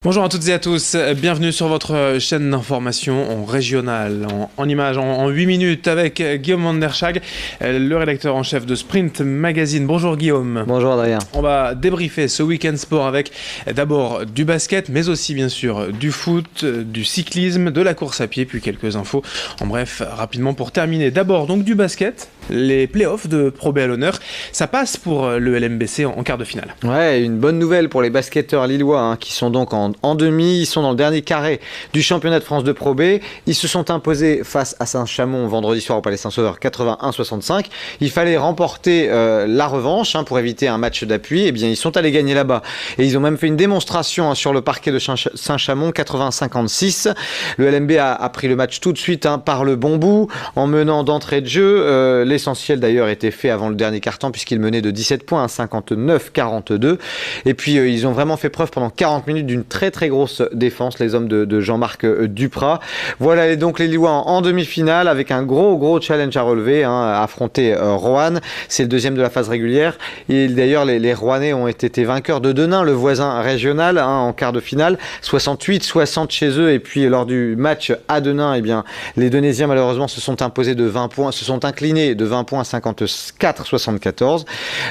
Bonjour à toutes et à tous, bienvenue sur votre chaîne d'information en régional, en images, en 8 minutes avec Guillaume Van der Schag, le rédacteur en chef de Sprint Magazine. Bonjour Guillaume. Bonjour Adrien. On va débriefer ce week-end sport avec d'abord du basket, mais aussi bien sûr du foot, du cyclisme, de la course à pied, puis quelques infos. En bref, rapidement pour terminer, d'abord donc du basket, les playoffs de Pro B à l'honneur, ça passe pour le LMBC en quart de finale. Ouais, une bonne nouvelle pour les basketteurs lillois qui sont donc en demi, ils sont dans le dernier carré du championnat de France de Pro B. Ils se sont imposés face à Saint-Chamond vendredi soir au Palais Saint-Sauveur 81-65. Il fallait remporter la revanche pour éviter un match d'appui. Eh bien, ils sont allés gagner là-bas. Et ils ont même fait une démonstration sur le parquet de Saint-Chamond 80-56. Le LMB a pris le match tout de suite par le bon bout en menant d'entrée de jeu. L'essentiel d'ailleurs était fait avant le dernier quart-temps puisqu'ils menaient de 17 points à 59-42. Et puis ils ont vraiment fait preuve pendant 40 minutes d'une très grosse défense, les hommes de Jean-Marc Duprat. Voilà donc les Lillois en demi-finale avec un gros challenge à relever, affronter Roanne. C'est le deuxième de la phase régulière. Et d'ailleurs, les Rouennais ont été vainqueurs de Denain, le voisin régional, en quart de finale. 68-60 chez eux. Et puis lors du match à Denain, eh bien, les Denaisiens malheureusement se sont imposés de 20 points, se sont inclinés de 20 points à 54-74.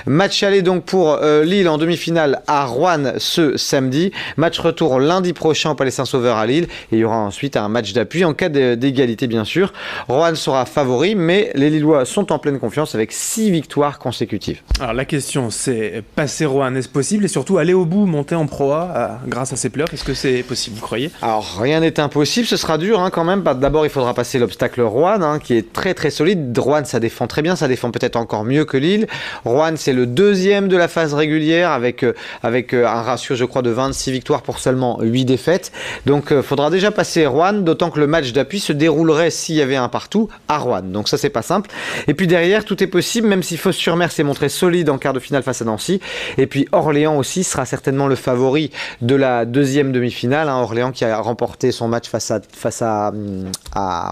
Match aller donc pour Lille en demi-finale à Roanne ce samedi. Match retour lundi prochain au Palais Saint-Sauveur à Lille. Et il y aura ensuite un match d'appui en cas d'égalité, bien sûr. Roanne sera favori, mais les Lillois sont en pleine confiance avec 6 victoires consécutives. Alors la question, c'est passer Roanne, est-ce possible? Et surtout aller au bout, monter en Pro A grâce à ces playoffs, est-ce que c'est possible, vous croyez? Alors rien n'est impossible, ce sera dur quand même. D'abord, il faudra passer l'obstacle Roanne, qui est très solide. Roanne, ça défend très bien, ça défend peut-être encore mieux que Lille. Roanne, c'est le deuxième de la phase régulière avec un ratio, je crois, de 26 victoires pour seulement 8 défaites. Donc il faudra déjà passer Roanne, d'autant que le match d'appui se déroulerait s'il y avait un partout à Roanne. Donc ça, c'est pas simple. Et puis derrière, tout est possible, même si Fos-sur-Mer s'est montré solide en quart de finale face à Nancy. Et puis Orléans aussi sera certainement le favori de la deuxième demi-finale. Orléans qui a remporté son match face à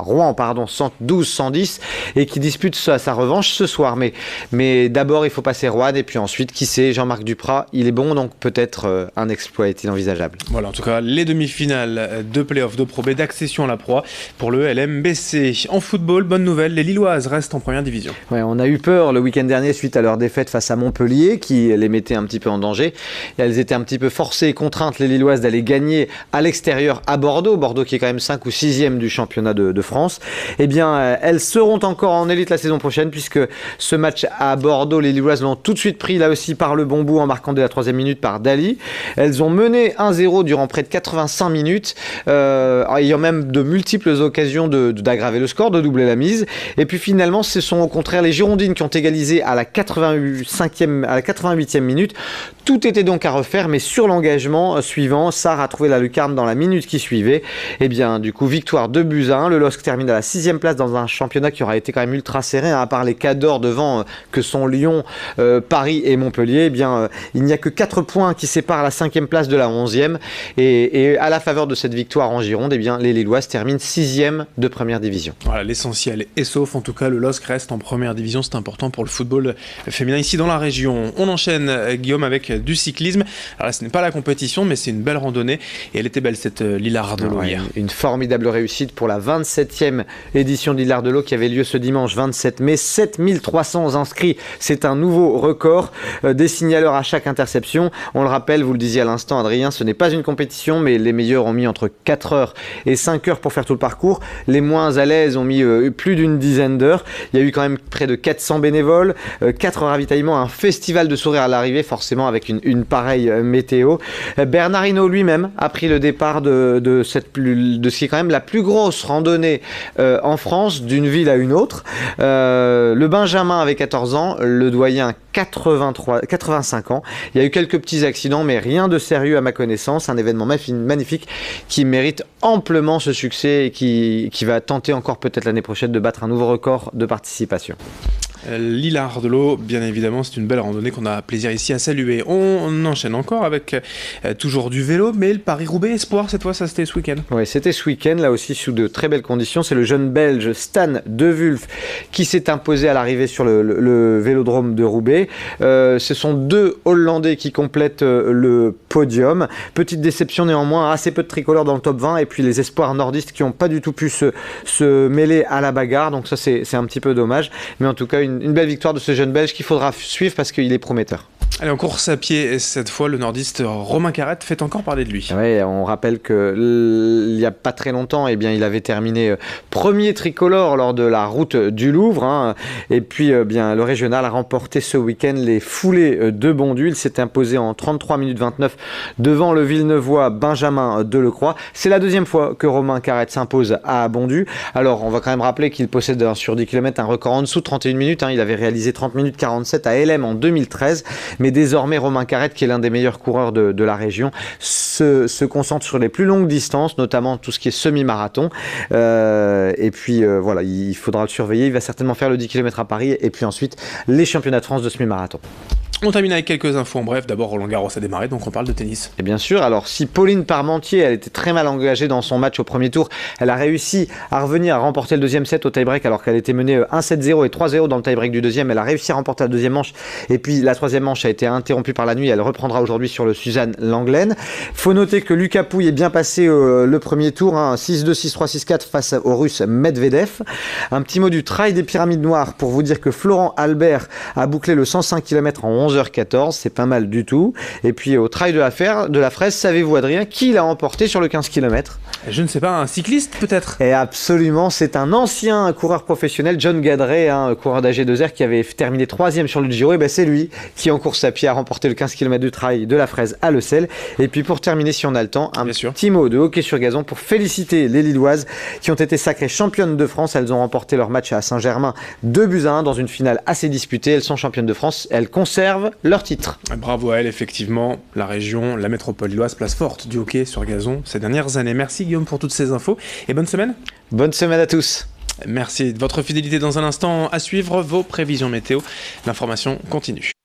Rouen, 112-110, et qui dispute sa revanche ce soir. Mais d'abord, il faut passer Roanne, et puis ensuite, qui sait, Jean-Marc Duprat, il est bon, donc peut-être un exploit est-il envisageable. Voilà, en tout cas, les demi-finales de play-off de Pro B d'accession à la Pro A pour le LMBC. En football, bonne nouvelle, les Lilloises restent en première division. Ouais, on a eu peur le week-end dernier suite à leur défaite face à Montpellier qui les mettait un petit peu en danger. Et elles étaient un petit peu forcées et contraintes, les Lilloises, d'aller gagner à l'extérieur à Bordeaux. Bordeaux qui est quand même 5 ou 6e du championnat de France. Eh bien, elles seront encore en élite la saison prochaine puisque ce match à Bordeaux, les Lilloises l'ont tout de suite pris là aussi par le bon bout en marquant dès la 3e minute par Dali. Elles ont mené 1-0 durant près de 85 minutes, ayant même de multiples occasions d'aggraver le score, de doubler la mise. Et puis finalement, ce sont au contraire les Girondines qui ont égalisé à la 88e minute. Tout était donc à refaire, mais sur l'engagement suivant, Sarr a trouvé la lucarne dans la minute qui suivait. Et bien, du coup, victoire 2-1. Le LOSC termine à la 6e place dans un championnat qui aura été quand même ultra serré, à part les cadors devant que sont Lyon, Paris et Montpellier. Eh bien, il n'y a que 4 points qui séparent la 5e place de la 11e. Et à la faveur de cette victoire en Gironde, eh bien, les Lilloises terminent 6e de première division. Voilà, l'essentiel est sauf. En tout cas, le LOSC reste en première division. C'est important pour le football féminin ici dans la région. On enchaîne, Guillaume, avec du cyclisme. Alors là, ce n'est pas la compétition, mais c'est une belle randonnée. Et elle était belle, cette Lillard de l'eau hier. Une formidable réussite pour la 27e édition de Lillard de l'eau qui avait lieu ce dimanche 27 mai. 7300 inscrits. C'est un nouveau record. Des signaleurs à chaque interception. On le rappelle, vous le disiez à l'instant, Adrien, ce n'est pas une compétition, mais les meilleurs ont mis entre 4 heures et 5 heures pour faire tout le parcours. Les moins à l'aise ont mis plus d'une dizaine d'heures. Il y a eu quand même près de 400 bénévoles, 4 ravitaillements, un festival de sourires à l'arrivée, forcément avec une pareille météo. Bernard Hinault lui-même a pris le départ de ce qui est quand même la plus grosse randonnée en France, d'une ville à une autre. Le Benjamin avait 14 ans, le doyen 85 ans. Il y a eu quelques petits accidents, mais rien de sérieux à ma connaissance. Un événement magnifique qui mérite amplement ce succès et qui va tenter encore peut-être l'année prochaine de battre un nouveau record de participation. L'Hilar de l'eau, bien évidemment, c'est une belle randonnée qu'on a plaisir ici à saluer. On enchaîne encore avec toujours du vélo, mais le Paris-Roubaix Espoir, cette fois, ça c'était ce week-end. Oui, c'était ce week-end, là aussi sous de très belles conditions. C'est le jeune Belge Stan De Wulf qui s'est imposé à l'arrivée sur le vélodrome de Roubaix. Ce sont deux Hollandais qui complètent le podium. Petite déception néanmoins, assez peu de tricolores dans le top 20 et puis les espoirs nordistes qui n'ont pas du tout pu se mêler à la bagarre. Donc ça, c'est un petit peu dommage. Mais en tout cas, une belle victoire de ce jeune Belge qu'il faudra suivre parce qu'il est prometteur. Allez, en course à pied, cette fois, le nordiste Romain Carrette fait encore parler de lui. Oui, on rappelle qu'il n'y a pas très longtemps, eh bien, il avait terminé premier tricolore lors de la route du Louvre. Hein. Et puis, bien, le régional a remporté ce week-end les foulées de Bondu. Il s'est imposé en 33 minutes 29 devant le Villeneuvois Benjamin Delecroix. C'est la deuxième fois que Romain Carrette s'impose à Bondu. Alors, on va quand même rappeler qu'il possède sur 10 km un record en dessous de 31 minutes. Hein. Il avait réalisé 30 minutes 47 à LM en 2013. Mais désormais, Romain Carrette, qui est l'un des meilleurs coureurs de la région, se concentre sur les plus longues distances, notamment tout ce qui est semi-marathon. Et puis, voilà, il faudra le surveiller. Il va certainement faire le 10 km à Paris et puis ensuite les championnats de France de semi-marathon. On termine avec quelques infos en bref. D'abord, Roland Garros a démarré, donc on parle de tennis. Et bien sûr, alors si Pauline Parmentier, elle était très mal engagée dans son match au premier tour, elle a réussi à revenir à remporter le deuxième set au tie-break alors qu'elle était menée 1-7-0 et 3-0 dans le tie-break du deuxième. Elle a réussi à remporter la deuxième manche et puis la troisième manche a été interrompue par la nuit. Elle reprendra aujourd'hui sur le Suzanne Lenglen. Faut noter que Lucas Pouille est bien passé le premier tour, hein, 6-2, 6-3, 6-4 face au Russe Medvedev. Un petit mot du trail des Pyramides Noires pour vous dire que Florent Albert a bouclé le 105 km en 11h14, c'est pas mal du tout. Et puis au trail de la fraise, savez-vous Adrien, qui l'a emporté sur le 15 km? Je ne sais pas, un cycliste peut-être? Et absolument, c'est un ancien coureur professionnel, John Gadret, coureur d'AG2R qui avait terminé 3e sur le Giro. Et ben c'est lui qui en course à pied a remporté le 15 km du trail de la fraise à Le Sel. Et puis pour terminer, si on a le temps, un petit mot de hockey sur gazon pour féliciter les Lilloises qui ont été sacrées championnes de France. Elles ont remporté leur match à Saint-Germain 2-1 dans une finale assez disputée. Elles sont championnes de France, elles conservent leur titre. Bravo à elle, effectivement. La région, la métropole lilloise, place forte du hockey sur gazon ces dernières années. Merci Guillaume pour toutes ces infos et bonne semaine. Bonne semaine à tous. Merci de votre fidélité. Dans un instant, à suivre vos prévisions météo. L'information continue.